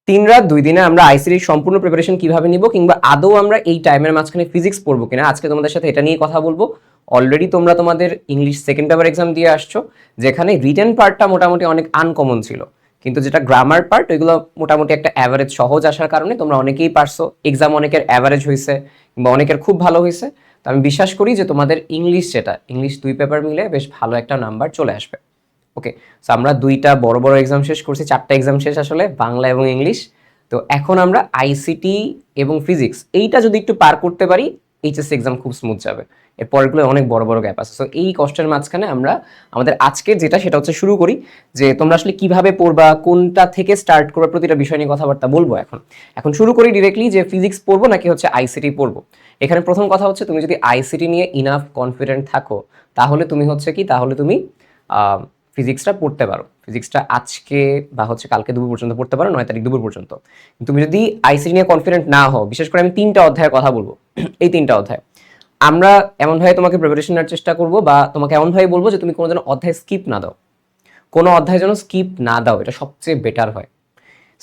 3 রাত 2 দিনে আমরা আইসিটির সম্পূর্ণ প্রিপারেশন কিভাবে নিব, কিংবা আদৌ আমরা এই টাইমের মাঝখানে ফিজিক্স পড়বো কিনা, আজকে তোমাদের সাথে এটা নিয়ে কথা বলবো। অলরেডি তোমরা তোমাদের ইংলিশ সেকেন্ড পেপার এক্সাম দিয়ে আসছো, যেখানে রিটেন পার্টটা মোটামুটি অনেক আনকমন ছিল, কিন্তু যেটা গ্রামার পার্ট ওইগুলো মোটামুটি একটা অ্যাভারেজ সহজ আসার কারণে তোমরা অনেকেই পারছো। এক্সাম অনেকের অ্যাভারেজ হয়েছে কিংবা অনেকের খুব ভালো হয়েছে। তো আমি বিশ্বাস করি যে তোমাদের ইংলিশ 2 পেপার মিলে বেশ ভালো একটা নাম্বার চলে আসবে। ওকে, সো আমরা 2টা বড় বড় এক্সাম শেষ করছি, 4টা এক্সাম শেষ আসলে, বাংলা এবং ইংলিশ। তো এখন আমরা আইসিটি এবং ফিজিক্স এইটা যদি একটু পার করতে পারি, এইচএসসি এক্সাম খুব স্মুথ যাবে। এর পরেরগুলো অনেক বড় বড় গ্যাপ আছে। সো এই কষ্টের মাঝখানে আমরা আমাদের আজকে যেটা সেটা হচ্ছে শুরু করি, যে তোমরা আসলে কিভাবে পড়বা, কোনটা থেকে স্টার্ট করবা, প্রতিটা বিষয় নিয়ে কথাবার্তা বলবো। এখন শুরু করি ডিরেক্টলি, যে ফিজিক্স পড়বো নাকি হচ্ছে আইসিটি পড়বো। এখানে প্রথম কথা হচ্ছে, তুমি যদি আইসিটি নিয়ে ইনাফ কনফিডেন্ট থাকো, তাহলে তুমি ফিজিক্সটা পড়তে পারো। ফিজিক্সটা আজকে বা হচ্ছে কালকে দুপুর পর্যন্ত পড়তে পারো, 9 তারিখ দুপুর পর্যন্ত। তুমি যদি আইসিটি নিয়ে কনফিডেন্ট না হও, বিশেষ করে আমি 3টা অধ্যায়ের কথা বলবো। এই 3টা অধ্যায় আমরা এমনভাবে তোমাকে প্রিপারেশন নেওয়ার চেষ্টা করবো, বা তোমাকে এমনভাবে বলবো যে তুমি কোনো যেন অধ্যায় স্কিপ না দাও। কোনো অধ্যায় যেন স্কিপ না দাও, এটা সবচেয়ে বেটার হয়।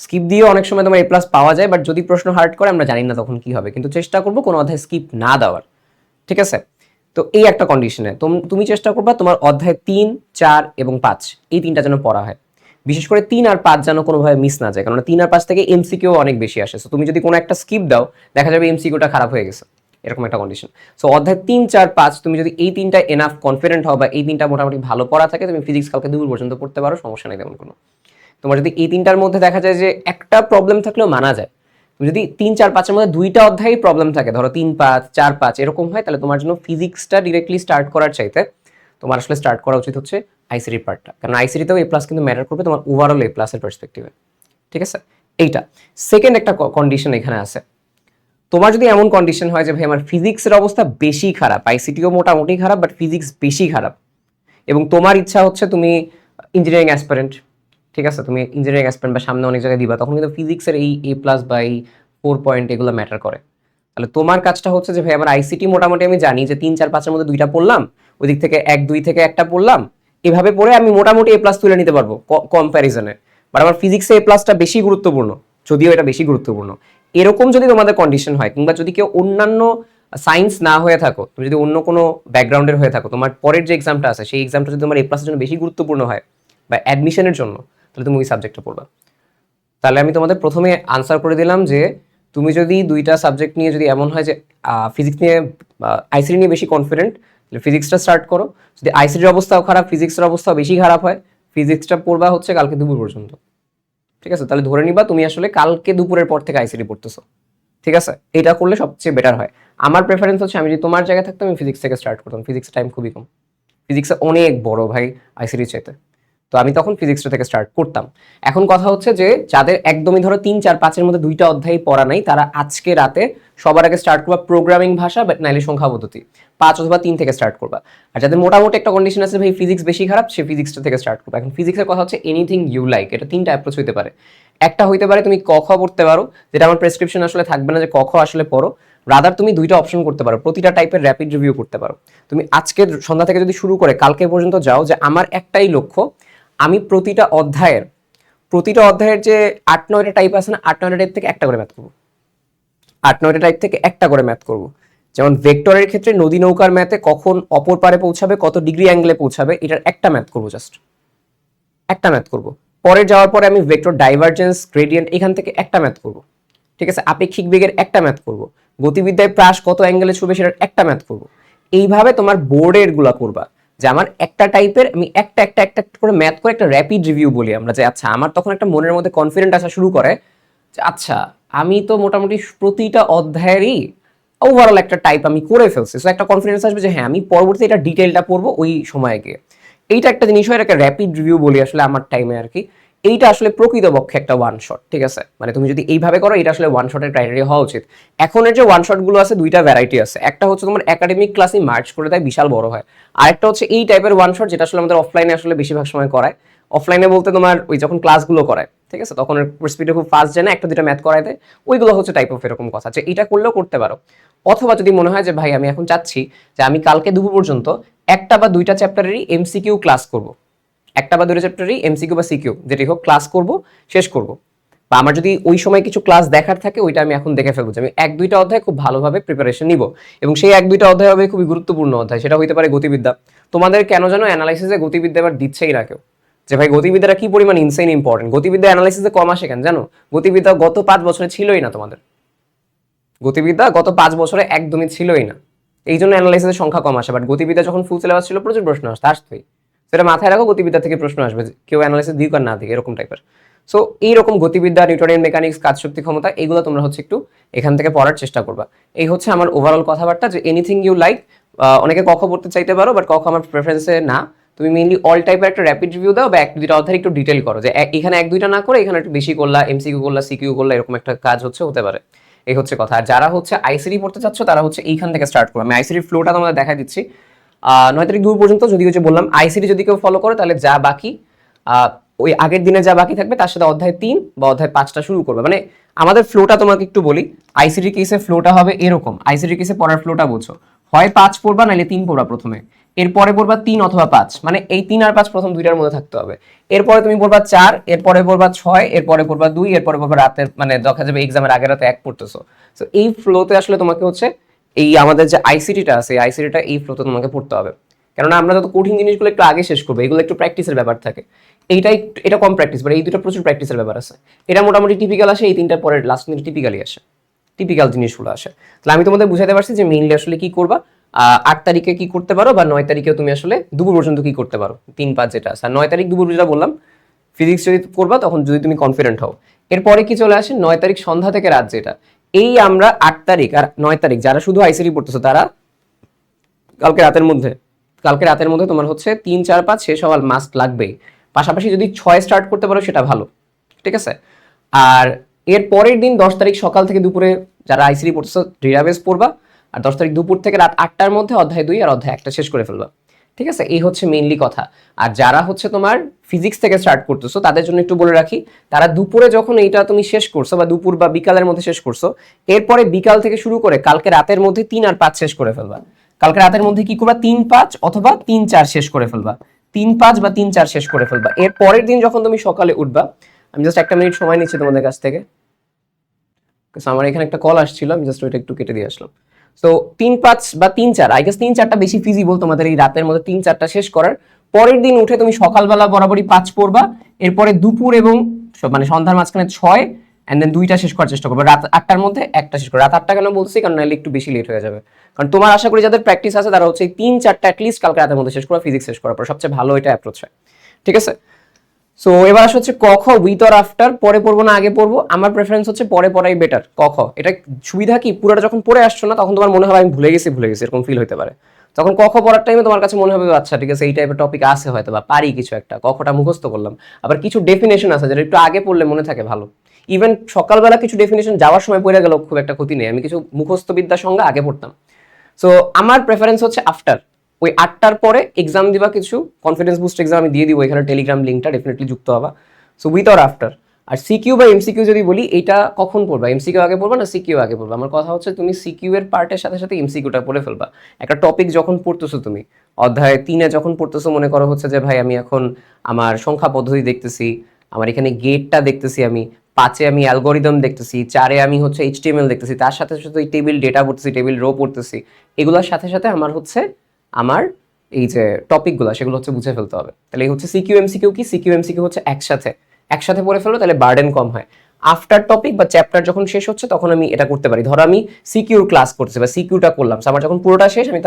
স্কিপ দিয়েও অনেক সময় তোমার A+ পাওয়া যায়, বাট যদি প্রশ্ন হার্ড করে আমরা জানি না তখন কি হবে, কিন্তু চেষ্টা করবো কোনো অধ্যায় স্কিপ না দেওয়ার। ঠিক আছে? তো এই একটা কন্ডিশনে তুমি চেষ্টা করবা তোমার অধ্যায় 3, 4 এবং 5 এই 3টা যেন পড়া হয়। বিশেষ করে 3 আর 5 যেন কোনোভাবে মিস না যায়, কারণ 3 আর 5 থেকে এমসিকিউ অনেক বেশি আসে। সো তুমি যদি কোনো একটা স্কিপ দাও, দেখা যাবে এমসিকিউটা খারাপ হয়ে গেছে, এরকম একটা কন্ডিশন। সো অধ্যায় 3, 4, 5 তুমি যদি এই 3টা এনাফ কনফিডেন্ট হও, বা এই 3টা মোটামুটি ভালো পড়া থাকে, তুমি ফিজিক্স কালকে দুপুর পর্যন্ত পড়তে পারো, সমস্যা নেই তেমন কোনো। তোমার যদি এই 3টার মধ্যে দেখা যায় যে একটা প্রবলেম থাকলেও মানা যায়, যদি 3, 4, 5-এর মধ্যে 2টা অধ্যায়ই প্রবলেম থাকে, ধরো 3, 5, 4, 5 এরকম হয়, তাহলে তোমার জন্য ফিজিক্সটা ডিরেক্টলি স্টার্ট করার চাইতে তোমার আসলে স্টার্ট করা উচিত হচ্ছে আইসিটি পার্টটা, কারণ আইসিটিতেও A+ কিন্তু ম্যাটার করবে তোমার ওভারঅল A+ এর পার্সপেক্টিভে। ঠিক আছে? এইটা সেকেন্ড একটা কন্ডিশন এখানে আছে। তোমার যদি এমন কন্ডিশন হয় যে ভাই আমার ফিজিক্সের অবস্থা বেশি খারাপ, আইসিটিও মোটামুটি খারাপ, বাট ফিজিক্স বেশি খারাপ, এবং তোমার ইচ্ছা হচ্ছে তুমি ইঞ্জিনিয়ারিং অ্যাসপিরেন্ট, ঠিক আছে, তুমি ইঞ্জিনিয়ারিং অ্যাসপিরেন্ট বা সামনে অনেক জায়গায় দিবা, তখন কিন্তু ফিজিক্সের এই A+ বা এই 4 পয়েন্ট এগুলো ম্যাটার করে। তাহলে তোমার কাজটা হচ্ছে যে ভাই আমার আইসিটি মোটামুটি আমি জানি যে 3, 4, 5-এর মধ্যে 2টা পড়লাম, ওই দিক থেকে 1, 2 থেকে একটা পড়লাম, এভাবে পড়ে আমি মোটামুটি A+ তুলে নিতে পারবো কম্প্যারিজনে। বাট আমার ফিজিক্সে A+টা বেশি গুরুত্বপূর্ণ, যদিও এটা বেশি গুরুত্বপূর্ণ। এরকম যদি তোমাদের কন্ডিশন হয়, কিংবা যদি কেউ অন্যান্য সায়েন্স না হয়ে থাকো, তুমি যদি অন্য কোনো ব্যাকগ্রাউন্ডের হয়ে থাকো, তোমার পরের যে এক্সামটা আছে সেই এক্সামটা যদি তোমার A+-এর জন্য বেশি গুরুত্বপূর্ণ হয় বা অ্যাডমিশনের জন্য, তাহলে তুমি ওই সাবজেক্টটা পড়বা। তাহলে আমি তোমাদের প্রথমে আনসার করে দিলাম যে তুমি যদি 2টা সাবজেক্ট নিয়ে যদি এমন হয় যে ফিজিক্স নিয়ে আইসিটি নিয়ে বেশি কনফিডেন্ট, তাহলে ফিজিক্সটা স্টার্ট করো। যদি আইসিটির অবস্থাও খারাপ, ফিজিক্সের অবস্থাও বেশি খারাপ হয়, ফিজিক্সটা পড়বা হচ্ছে কালকে দুপুর পর্যন্ত। ঠিক আছে? তাহলে ধরে নিবা তুমি আসলে কালকে দুপুরের পর থেকে আইসিটি পড়তেছো। ঠিক আছে? এটা করলে সবচেয়ে বেটার হয়। আমার প্রেফারেন্স হচ্ছে, আমি যদি তোমার জায়গায় থাকতাম আমি ফিজিক্স থেকে স্টার্ট করতাম। ফিজিক্স টাইম খুবই কম, ফিজিক্সে অনেক বড় ভাই আইসিটি চাইতে। তো আমি তখন ফিজিক্সটা থেকে স্টার্ট করতাম। এখন কথা হচ্ছে যে যাদের একদমই ধরো 3, 4, 5-এর মধ্যে 2টা অধ্যায় পড়া নাই, তারা আজকে রাতে সবার আগে স্টার্ট করবা প্রোগ্রামিং ভাষা বা নাইলে সংখ্যা পদ্ধতি, 5 অথবা 3 থেকে স্টার্ট করবা। আর যাদের মোটামুটি একটা কন্ডিশন আছে ভাই ফিজিক্স বেশি খারাপ, সে ফিজিক্সটা থেকে স্টার্ট করবা। এখন ফিজিক্সের কথা হচ্ছে এনিথিং ইউ লাইক, এটা 3টা অ্যাপ্রোচ হইতে পারে। একটা হইতে পারে তুমি ক খ পড়তে পারো, যেটা আমার প্রেসক্রিপশন আসলে থাকবে না যে ক খ আসলে পড়ো। রাদার তুমি 2টা অপশন করতে পারো, প্রতিটা টাইপের র্যাপিড রিভিউ করতে পারো। তুমি আজকের সন্ধ্যা থেকে যদি শুরু করে কালকে পর্যন্ত যাও, যে আমার একটাই লক্ষ্য, আমি প্রতিটা অধ্যায়ের যে 8-9টা টাইপ আছে না, 8-9টা টাইপ থেকে একটা করে ম্যাথ করবো। 8-9টা টাইপ থেকে একটা করে ম্যাথ করবো। যেমন ভেক্টরের ক্ষেত্রে নদী নৌকার ম্যাথে কখন অপর পারে পৌঁছাবে, কত ডিগ্রি অ্যাঙ্গেলে পৌঁছাবে, এটার একটা ম্যাথ করবো, জাস্ট একটা ম্যাথ করবো। পরে যাওয়ার পরে আমি ভেক্টর ডাইভারজেন্স গ্রেডিয়েন্ট এখান থেকে একটা ম্যাথ করবো। ঠিক আছে? আপেক্ষিক বেগের একটা ম্যাথ করবো। গতিবিদ্যায় প্রাস কত অ্যাঙ্গেলে ছুটবে সেটার একটা ম্যাথ করবো। এইভাবে তোমার বোর্ডের গুলা করবা, যে আমার একটা টাইপের আমি একটা একটা একটা করে ম্যাথ করে একটা র্যাপিড রিভিউ বলি আমরা, যে আচ্ছা আমার তখন একটা মনের মধ্যে কনফিডেন্ট আসা শুরু করে যে আচ্ছা আমি তো মোটামুটি প্রতিটা অধ্যায়েরই ওভারঅল একটা টাইপ আমি করে ফেলছি। সো একটা কনফিডেন্স আসবে যে হ্যাঁ আমি পরবর্তীতে এটা ডিটেইলটা পড়বো ওই সময়ে গিয়ে। এইটা একটা জিনিস হয়, একটা র্যাপিড রিভিউ বলি আসলে আমার টাইমে আর কি। এইটা আসলে প্রকৃতপক্ষে একটা ওয়ান শট। ঠিক আছে? মানে তুমি যদি এইভাবে করো, এটা আসলে ওয়ান শটের ক্রাইটেরিয়া হওয়া উচিত। এখনের যে ওয়ান শট গুলো আছে, 2টা ভ্যারাইটি আছে। একটা হচ্ছে তোমার একাডেমিক ক্লাসে মার্চ করে দেয়, বিশাল বড় হয়। আরেকটা হচ্ছে এই টাইপের ওয়ান শট, যেটা আসলে আমাদের অফলাইনে আসলে বেশিরভাগ সময় করায়। অফলাইনে বলতে তোমার ওই যখন ক্লাসগুলো করায়, ঠিক আছে, তখন স্পিডে খুব ফাস্ট যায় না, একটা 2টা ম্যাথ করায় দেয়। ওইগুলো হচ্ছে টাইপ অফ এরকম কথা, যে এটা করলেও করতে পারো। অথবা যদি মনে হয় যে ভাই আমি এখন চাচ্ছি যে আমি কালকে দুপুর পর্যন্ত একটা বা 2টা চ্যাপ্টারেরই এমসিকিউ ক্লাস করব, একটা বা 2টা চ্যাপ্টারই এমসিকিউ বা সিকিউ যেটি হোক ক্লাস করব, শেষ করব, বা আমার যদি ওই সময় কিছু ক্লাস দেখার থাকে ওইটা আমি এখন দেখে ফেলবো, আমি 1-2টা অধ্যায় খুব ভালোভাবে প্রিপারেশন নিব, এবং সেই 1-2টা অধ্যায় হবে খুবই গুরুত্বপূর্ণ অধ্যায়। সেটা হইতে পারে গতিবিদ্যা। তোমাদের কেন জানো অ্যানালাইসিসে গতিবিদ্যা এবার দিচ্ছেই না কেউ, যে ভাই গতিবিদ্যাটা কি পরিমাণ ইনসেইন ইম্পর্টেন্ট। গতিবিদ্যা অ্যানালাইসিসে কম আসে কেন জানো? গতিবিদ্যা গত 5 বছরে ছিলই না তোমাদের, গতিবিদ্যা গত 5 বছরে একদমই ছিলই না, এই জন্য অ্যানালাইসিসের সংখ্যা কম আসে। বাট গতিবিদ্যা যখন ফুল সিলেবাস ছিল প্রচুর প্রশ্ন আসতো, আসতোই। সেটা মাথায় রাখো, গতিবিদ্যা থেকে প্রশ্ন আসবে, কেউ অ্যানালাইসিস দিক আর না দিক এরকম টাইপের। সো এইরকম গতিবিদ্যা, নিউটনিয়ান মেকানিক্স, কাজ শক্তি ক্ষমতা, এগুলো তোমরা হচ্ছে একটু এখান থেকে পড়ার চেষ্টা করবা। এই হচ্ছে আমার ওভারঅল কথাবার্তা, যে এনিথিং ইউ লাইক। অনেকে ক খ পড়তে চাইতে পারো, বাট ক খ আমার প্রেফারেন্সে না। তুমি মেইনলি অল টাইপের একটা র্যাপিড রিভিউ দাও, বা 1-2টা অধ্যায় একটু ডিটেল করো, যে এখানে 1-2টা না করে এখানে একটু বেশি করলা, এমসিকিউ করলা, সিকিউ করলা, এরকম একটা কাজ হতে পারে। এই হচ্ছে কথা। আর যারা হচ্ছে আইসিডি পড়তে চাচ্ছ তারা হচ্ছে এইখান থেকে স্টার্ট করো। আমি আইসিডি ফ্লোটা তোমাদের দেখা দিচ্ছি 9 তারিখ 2 পর্যন্ত। যদি হচ্ছে বললাম আইসিডি যদি কেউ ফলো করে তাহলে যা বাকি ওই আগের দিনে যা বাকি থাকবে তার সাথে অধ্যায় 3 বা অধ্যায় 5টা শুরু করবে। মানে আমাদের ফ্লোটা তোমাকে একটু বলি, আইসিডি কেসে ফ্লোটা হবে এরকম। আইসিডি কেসে পড়ার ফ্লোটা বুঝছো, হয় 5 পড়বা নাহলে 3 পড়বা প্রথমে, এরপরে পড়বা 3 অথবা 5, মানে এই 3 আর 5 প্রথম দুইটার মধ্যে থাকতে হবে। এরপরে তুমি পড়বা 4, এরপরে পড়বা 6, এরপরে পড়বা 2, এরপরে পড়বা রাতের, মানে দেখা যাবে এক্সামের আগের রাতে 1 পড়তেছো। সো এই ফ্লোতে আসলে তোমাকে হচ্ছে এই আমাদের যে আইসিটিটা আছে, আইসিটিটা এই ফ্লোতে তোমাকে পড়তে হবে। কেননা আমরা যত কঠিন জিনিসগুলো একটু আগে শেষ করবো, এগুলো একটু প্র্যাকটিসের ব্যাপার থাকে। এটা কম প্র্যাকটিস, বাট এই দুটো প্রচুর প্র্যাকটিসের ব্যাপার আছে। এটা মোটামুটি টিপিক্যাল আসে, এই 3টার পরে লাস্ট মিনিট টিপিক্যালি আসে, টিপিক্যাল জিনিসগুলো আসে। তাহলে আমি তোমাদের বুঝাতে পারছি যে মেইনলি আসলে কি করবা। 8 তারিখে কি করতে পারো, বা 9 তারিখেও তুমি আসলে দুপুর পর্যন্ত কি করতে পারো, 3-5 যেটা আছে। আর 9 তারিখ দুপুর যেটা বললাম, ফিজিক্স যদি করবা তখন যদি তুমি কনফিডেন্ট হও। এরপরে কি চলে আসে 9 তারিখ সন্ধ্যা থেকে রাত, যেটা এই আমরা 8 তারিখ আর 9 তারিখ যারা শুধু আইসিডি পড়তেছো তারা কালকে রাতের মধ্যে তোমার হচ্ছে 3-4-5 শেষ হওয়ার মাস্ট লাগবেই। পাশাপাশি যদি 6 স্টার্ট করতে পারো সেটা ভালো, ঠিক আছে। আর এর পরের দিন 10 তারিখ সকাল থেকে দুপুরে যারা আইসিডি পড়তেছো ডেটাবেস পড়বা, আর 10 তারিখ দুপুর থেকে রাত 8টার মধ্যে অধ্যায় 2 আর অধ্যায় 1টা শেষ করে ফেলবা, ঠিক আছে। এই হচ্ছে মেইনলি কথা। আর যারা হচ্ছে তোমার ফিজিক্স থেকে স্টার্ট করতেছো তাদের জন্য একটু বলে রাখি, তারা দুপুরে যখন এইটা তুমি শেষ করছো, বা দুপুর বা বিকালের মধ্যে শেষ করছো, এরপরে বিকাল থেকে শুরু করে কালকে রাতের মধ্যে 3 আর 5 শেষ করে ফেলবা। কালকে রাতের মধ্যে কি করবা, 3-5 অথবা 3-4 শেষ করে ফেলবা, 3-5 বা 3-4 শেষ করে ফেলবা। এর পরের দিন যখন তুমি সকালে উঠবা, আমি জাস্ট 1 মিনিট সময় নিচ্ছি তোমাদের কাছ থেকে, আমার এখানে একটা কল আসছিল, আমি জাস্ট ওইটা একটু কেটে দিয়ে আসলাম। তো 3-5 বা 3-4, আই গেস 3-4টা বেশি ফিজিবল তোমাদের এই রাতের মধ্যে 3-4টা শেষ করার। পরের দিন উঠে তুমি সকালবেলা বরাবরই 5 পড়বা, এরপরে দুপুর এবং মানে সন্ধ্যার মাঝখানে 6, এন্ড দেন 2টা শেষ করার চেষ্টা করবে, রাত 8টার মধ্যে 1টা শেষ করো। রাত 8টা কেন বলছি, কারণ নাহলে একটু বেশি লেট হয়ে যাবে। কারণ তোমার আশা করি যাদের প্র্যাকটিস আছে তারা হচ্ছে 3-4টা অ্যাটলিস্ট কালকে রাতের মধ্যে শেষ করা, ফিজিক্স শেষ করার পর সবচেয়ে ভালো এটা অ্যাপ্রোচ হয়, ঠিক আছে। সো এবার আসলে হচ্ছে ক খ উইথ অর আফটার, পরে পড়বো না আগে পড়বো। আমার প্রেফারেন্স হচ্ছে পরে পড়াই বেটার। ক খ এটা সুবিধা কি, পুরোটা যখন পড়ে আসছো না তখন তোমার মনে হবে আমি ভুলে গেছি এরকম ফিল হতে পারে। তখন ক খ পড়ার টাইমে তোমার কাছে মনে হবে আচ্ছা ঠিক আছে এই টাইপের টপিক আছে হয়তো, বা পারি কিছু একটা, ক খটা মুখস্থ করলাম। আবার কিছু ডেফিনেশন আছে যেটা একটু আগে পড়লে মনে থাকে ভালো। ইভেন সকালবেলা কিছু ডেফিনেশন যাওয়ার সময় পড়ে গেল, খুব একটা ক্ষতি নেই। আমি কিছু মুখস্থ বিদ্যার সঙ্গে আগে পড়তাম। সো আমার প্রেফারেন্স হচ্ছে আফটার, ওই 8টার পরে এক্সাম দিবা, কিছু কনফিডেন্স বুস্ট এক্সাম আমি দিয়ে দিব, এখানে টেলিগ্রাম লিঙ্কটা ডেফিনেটলি যুক্ত হবা। So with or after. আর সিকিউ বা এমসিকিউ যদি বলি, এটা কখন পড়বা, এমসিকিউ আগে পড়বা না সিকিউ আগে পড়বা? আমার কথা হচ্ছে তুমি সিকিউ এর পার্টের সাথে সাথে এমসিকিউটা পড়ে ফেলবা। একটা টপিক যখন পড়তেছো তুমি, অধ্যায় 3-এ যখন পড়তেছো, মনে করো হচ্ছে যে ভাই আমি এখন আমার সংখ্যা পদ্ধতি দেখতেছি, আমার এখানে গেটটা দেখতেছি, আমি 5-এ আমি অ্যালগোরিদম দেখতেছি, 4-এ আমি হচ্ছে এইচটিএমএল দেখতেছি, তার সাথে সাথে এই টেবিল ডেটা পড়তেছি, টেবিল রো পড়তেছি, এগুলোর সাথে সাথে আমার হচ্ছে আমার এই যে টপিকগুলো সেগুলো হচ্ছে বুঝে ফেলতে হবে। তাহলে এই হচ্ছে সিকিউ এমসিকিউ কি, সিকিউ এমসিকিউ হচ্ছে একসাথে পড়ে ফেলো, তাহলে বার্ডেন কম হয়। আফটার টপিক বা চ্যাপ্টার যখন শেষ হচ্ছে তখন আমি এটা করতে পারি। ধরো আমি সিকিউর ক্লাস করছি বা সিকিউটা করলাম, আমার যখন পুরোটা শেষ আমি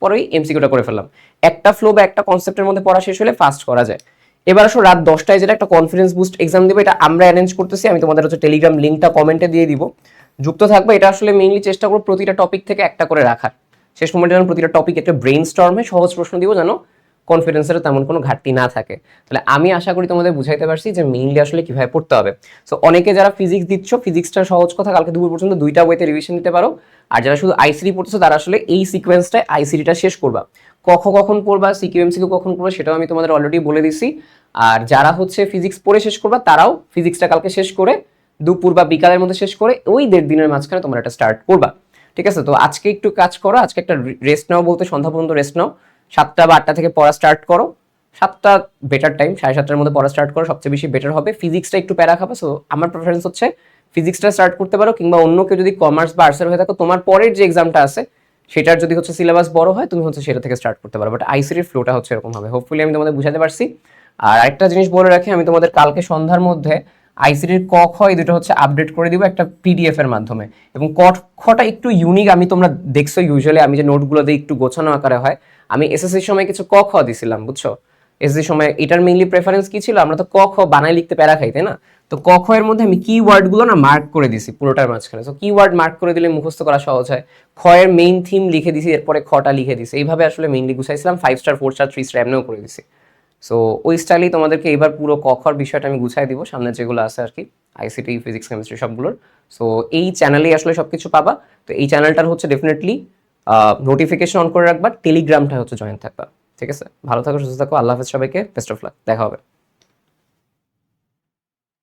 পরেই এমসিকিউটা করে ফেললাম। একটা ফ্লো বা একটা কনসেপ্টের মধ্যে পড়া শেষ হলে ফাস্ট করা যায়। এবার আসো রাত 10টায় যেটা একটা কনফিডেন্স বুস্ট এক্সাম দেবে, এটা আমরা অ্যারেঞ্জ করতেছি। আমি তোমাদের হচ্ছে টেলিগ্রাম লিঙ্কটা কমেন্টে দিয়ে দিব, যুক্ত থাকবে। এটা আসলে মেইনলি চেষ্টা করবো প্রতিটা টপিক থেকে একটা করে রাখার, শেষ মোমেন্টে যেন প্রতিটা টপিক একটা ব্রেইন স্টর্মে সহজ প্রশ্ন দিব, যেন কনফিডেন্সের তেমন কোনো ঘাটতি না থাকে। তাহলে আমি আশা করি তোমাদের বুঝাইতে পারছি যে মেইনলি আসলে কিভাবে পড়তে হবে। সো অনেকে যারা ফিজিক্স দিচ্ছ, ফিজিক্সটা সহজ কথা কালকে দুপুর পর্যন্ত 2টা ওয়েতে রিভিশন দিতে পারো। আর যারা শুধু আইসিডি পড়তেছো তারা আসলে এই সিকোয়েন্সটায় আইসিডিটা শেষ করবা। কখন পড়বা, সিকিউ এমসিকিউ কখন পড়বা সেটাও আমি তোমাদের অলরেডি বলে দিছি। আর যারা হচ্ছে ফিজিক্স পড়ে শেষ করবা তারাও ফিজিক্সটা কালকে শেষ করে দুপুর বা বিকালের মধ্যে শেষ করে ওই 1.5 দিনের মাঝখানে তোমরা এটা স্টার্ট করবা, ঠিক আছে। তো আজকে একটু কাজ করো, আজকে একটা রেস্ট নাও, বলতে সন্ধ্যা পর্যন্ত রেস্ট নাও, 7টা বা 8টা থেকে পড়া স্টার্ট করো। 7টা বেটার টাইম, 7:30টার মধ্যে পড়া স্টার্ট করো, সবচেয়ে বেশি বেটার হবে। ফিজিক্সটা একটু প্যারা খাবে, সো আমার প্রেফারেন্স হচ্ছে ফিজিক্সটা স্টার্ট করতে পারো, কিংবা অন্য কেউ যদি কমার্স বা আর্টসের হয়ে থাকো, তোমার পরের যে এক্সামটা আছে সেটার যদি হচ্ছে সিলেবাস বড় হয়, তুমি হচ্ছে সেটা থেকে স্টার্ট করতে পারো। বাট আইসিটির ফ্লোটা হচ্ছে এরকম হবে। হোপফুলি আমি তোমাদের বুঝাতে পারছি। আর আরেকটা জিনিস বলে রাখি, আমি তোমাদের কালকে সন্ধ্যার মধ্যে আইসিটির ক খ এই দুটো হচ্ছে আপডেট করে দিব একটা পিডিএফ এর মাধ্যমে। এবং ক খটা একটু ইউনিক, আমি তোমরা দেখছো ইউজুয়ালি আমি যে নোটগুলো দিই একটু গোছানো আকারে হয়। আমি এসএসসির সময় কিছু ক খ দিছিলাম, বুঝছো? এসএসসির সময় এটার মেইনলি প্রেফারেন্স কি ছিল, আমরা তো ক খ বানাই লিখতে প্যারা খাই, তাই না? তো ক খ এর মধ্যে আমি কিওয়ার্ড গুলো না মার্ক করে দিছি পুরোটার মাঝখানে। তো কিওয়ার্ড মার্ক করে দিলে মুখস্থ করা সহজ হয়। খ এর মেইন থিম লিখে দিছি, এরপরে খটা লিখে দিছি। এইভাবে আসলে মেইনলি গুছাইছিলাম, 5 স্টার 4 স্টার 3 স্টার এমনিও করে দিছি। সো ওই স্টাইলেই তোমাদেরকে এবার পুরো ক খর বিষয়টা আমি গুছাই দিব, সামনে যেগুলো আছে আর কি, আইসিটি, ফিজিক্স, কেমিস্ট্রি সবগুলোর। সো এই চ্যানেলেই আসলে সবকিছু পাবা। তো এই চ্যানেলটার হচ্ছে ডেফিনেটলি নোটিফিকেশন অন করে রাখবা, টেলিগ্রামটা হচ্ছে জয়েন থাকবা। ঠিক আছে, ভালো থাকো, সুস্থ থাকো, আল্লাহ হাফেজ সবাইকে, বেস্ট অফ লাক, দেখা হবে।